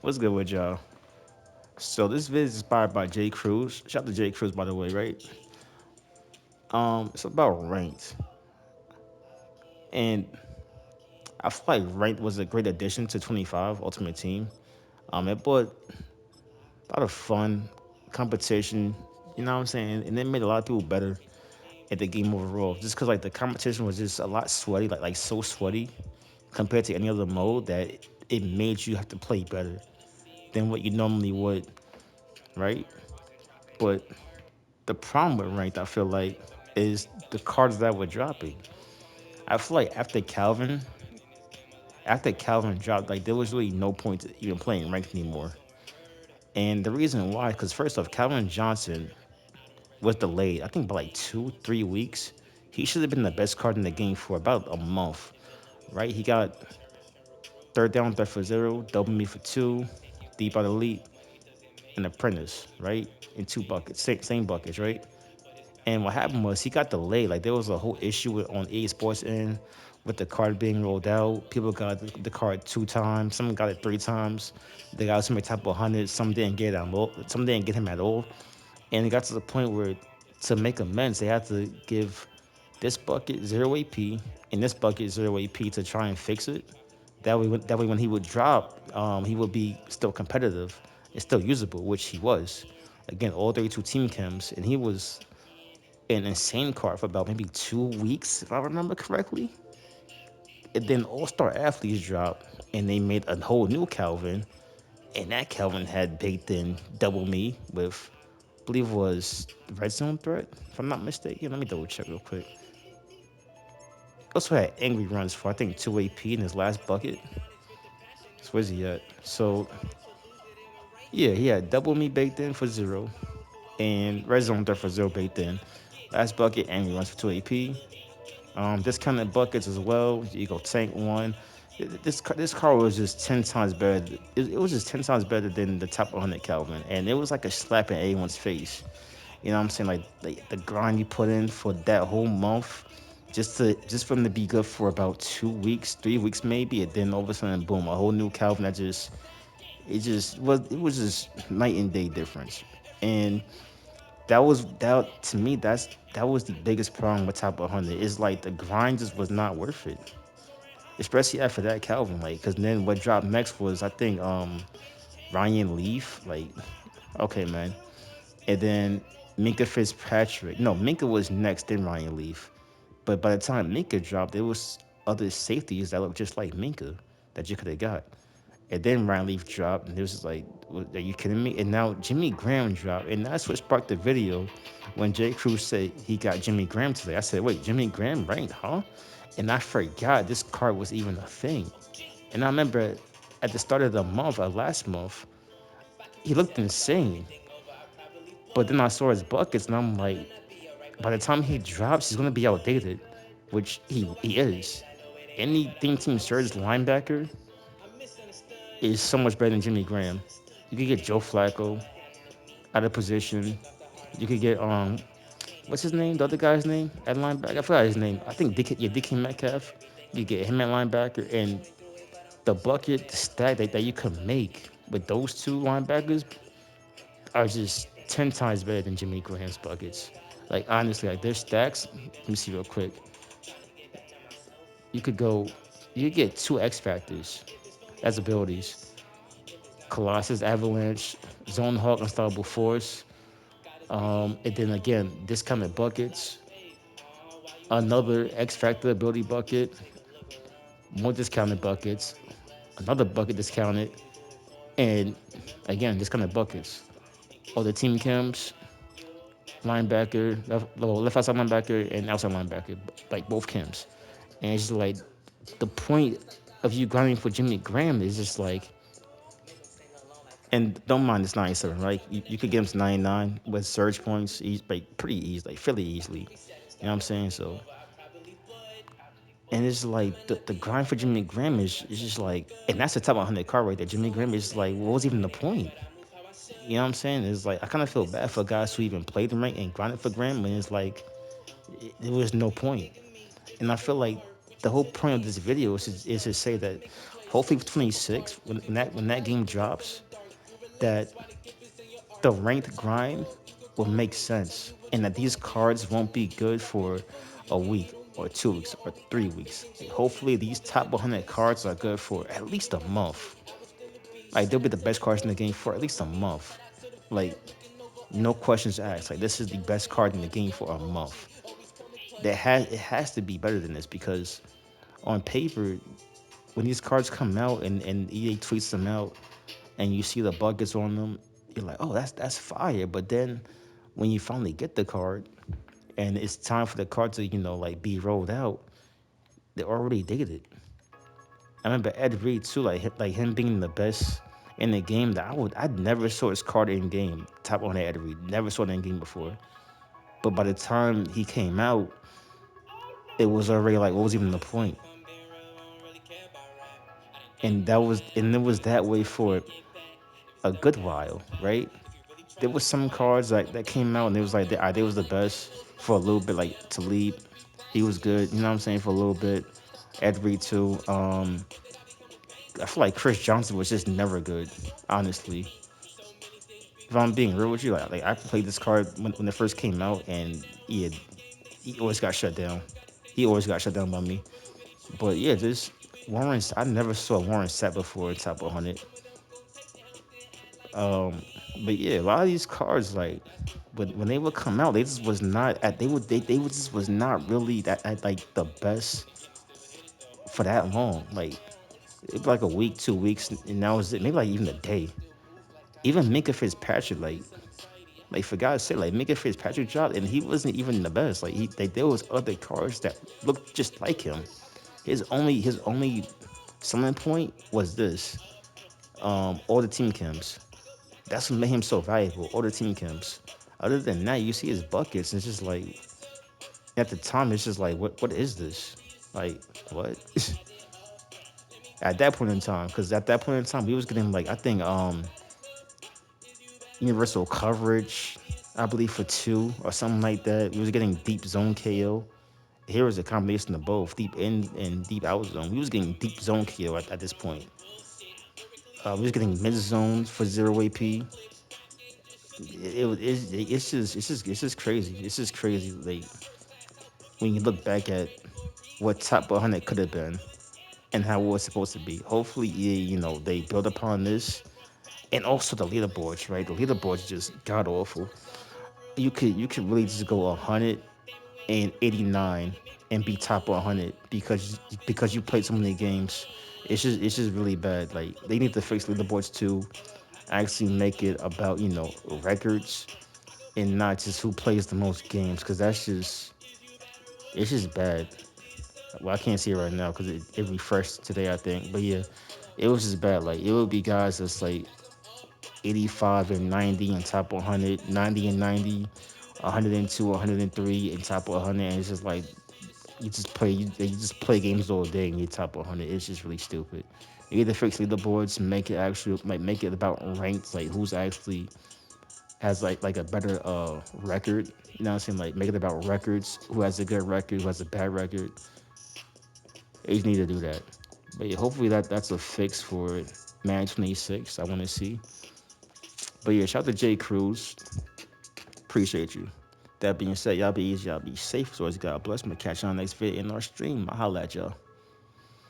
What's good with y'all? So this video is inspired by J. Cruz. Shout out to J. Cruz, by the way, right? It's about ranked, and I feel like ranked was a great addition to 25 Ultimate Team. It brought a lot of fun, competition. You know what I'm saying? And it made a lot of people better at the game overall. Just because like the competition was just a lot sweaty, like so sweaty compared to any other mode that it made you have to play better than what you normally would, right? But the problem with ranked, I feel like, is the cards that were dropping. I feel like after Calvin dropped, like there was really no point to even playing ranked anymore. And the reason why, because first off, Calvin Johnson was delayed. I think by like 2, 3 weeks. He should have been the best card in the game for about a month, right? He got third down, third for zero, double me for two, deep out elite, and apprentice, right? In two buckets, same buckets, right? And what happened was he got delayed. Like there was a whole issue on EA Sports end with the card being rolled out. People got the card 2 times. Some got it 3 times. They got some type of 100. Some didn't get him. Some didn't get him at all. And it got to the point where to make amends, they had to give this bucket 0 AP and this bucket 0 AP to try and fix it. That way when he would drop, he would be still competitive and still usable, which he was. Again, all 32 team chems, and he was an insane card for about maybe 2 weeks, if I remember correctly. And then All Star Athletes dropped, and they made a whole new Calvin, and that Calvin had baked in double me with, I believe it was Red Zone Threat, if I'm not mistaken. Let me double check real quick. Also had Angry Runs for I think 2 AP in his last bucket. So where's he at? So yeah, he had double me baked in for zero, and Red Zone Threat for zero baked in. Last bucket, Angry Runs for 2 AP. Discounted buckets as well. You go tank one. This car was just 10 times better. It was just 10 times better than the top 100 Calvin, and it was like a slap in anyone's face. You know what I'm saying? Like the grind you put in for that whole month, just for him to be good for about 2 weeks, 3 weeks maybe, and then all of a sudden, boom, a whole new Calvin that just it was just night and day difference. And that to me that was the biggest problem with top 100. Is like the grind just was not worth it, especially after that Calvin, like, because then what dropped next was I think Ryan Leaf, like, okay, man. And then Minka Fitzpatrick. No, Minka was next, then Ryan Leaf. But by the time Minka dropped, there was other safeties that looked just like Minka that you could have got. And then Ryan Leaf dropped, and it was just like, are you kidding me? And now Jimmy Graham dropped, and that's what sparked the video when J. Cruz said he got Jimmy Graham today. I said, wait, Jimmy Graham ranked, huh? And I forgot this card was even a thing. And I remember at the start of the month, last month, he looked insane. But then I saw his buckets, and I'm like, by the time he drops, he's gonna be outdated, which he is. Anything Team Surge linebacker is so much better than Jimmy Graham. You could get Joe Flacco out of position. You could get what's his name? The other guy's name at linebacker. I forgot his name. I think DK Metcalf. You get him at linebacker, and the bucket, the stack that you could make with those two linebackers are just 10 times better than Jimmy Graham's buckets. Like honestly, like their stacks. Let me see real quick. You could go. You get two X factors as abilities: Colossus Avalanche, Zone Hawk, Unstoppable Force. And then again, discounted buckets, another X Factor ability bucket, more discounted buckets, another bucket discounted, and again, discounted buckets. All the team cams, linebacker, left outside linebacker, and outside linebacker, like both cams. And it's just like the point of you grinding for Jimmy Graham is just like, and don't mind this 97, right? You could get him to 99 with surge points, like pretty easy, like fairly easily. You know what I'm saying? So, and it's like the grind for Jimmy Graham is just like, and that's the top 100 card right there. Jimmy Graham is like, what was even the point? You know what I'm saying? It's like I kind of feel bad for guys who even played the rank and grinded for Graham, and it's like there was no point. And I feel like the whole point of this video is to say that Hopefully for 26, when that game drops, that the ranked grind will make sense, and that these cards won't be good for a week or 2 weeks or 3 weeks. Like, hopefully these top 100 cards are good for at least a month. Like they'll be the best cards in the game for at least a month. Like no questions asked. Like this is the best card in the game for a month. It has to be better than this because on paper, when these cards come out and EA tweets them out and you see the buckets on them, you're like, oh, that's fire. But then when you finally get the card and it's time for the card to, like be rolled out, they already did it. I remember Ed Reed too, like him being the best in the game. That I never saw his card in game. Top on Ed Reed, never saw it in game before. But by the time he came out, it was already like, what was even the point? And it was that way for a good while, right? There was some cards that came out and it was like they was the best for a little bit, like Talib. He was good, you know what I'm saying, for a little bit. Ed Reed too. I feel like Chris Johnson was just never good, honestly. If I'm being real with you, like I played this card when it first came out, and yeah, he always got shut down. He always got shut down by me. But yeah, this Warren, I never saw Warren Sapp before in top 100. Um, but yeah, a lot of these cards, like, when they would come out, they just was not at they would just was not really at like the best for that long. Like it was like a week, 2 weeks, and that was it. Maybe like even a day. Even Minka Fitzpatrick, like for God's sake, like Minka Fitzpatrick dropped, and he wasn't even the best. Like there was other cards that looked just like him. His only selling point was this. All the team chems. That's what made him so valuable. All the team chems. Other than that, you see his buckets, and it's just like at the time, it's just like what is this? Like what? At that point in time, because at that point in time, we was getting like I think universal coverage, I believe for two or something like that. We was getting deep zone KO. Here was a combination of both, deep in and deep out zone. We was getting deep zone KO at this point. We was getting mid zone for zero AP. It's just crazy. It's just crazy. Like when you look back at what top 100 could have been and how it was supposed to be. Hopefully, EA, they build upon this, and also the leaderboards, right? The leaderboards just god awful. You could really just go 189 and be top 100 because you played so many games. It's just really bad. Like they need to fix leaderboards too. Actually make it about records and not just who plays the most games because it's just bad. Well, I can't see it right now because it refreshed today, I think. But yeah, it was just bad. Like it would be guys that's like 85 and 90 and top 100, 90 and 90, 102, 103 and top 100. And it's just like you just play games all day and you top 100. It's just really stupid. You either fix leaderboards, make it about ranks, like who's actually has like a better record. You know what I'm saying? Like make it about records. Who has a good record? Who has a bad record? They just need to do that. But yeah, hopefully that's a fix for Man 26. I want to see. But yeah, shout out to J Cruz. Appreciate you. That being said, y'all be easy, y'all be safe. So always God bless. I'm gonna catch y'all next video in our stream. I'll holla at y'all.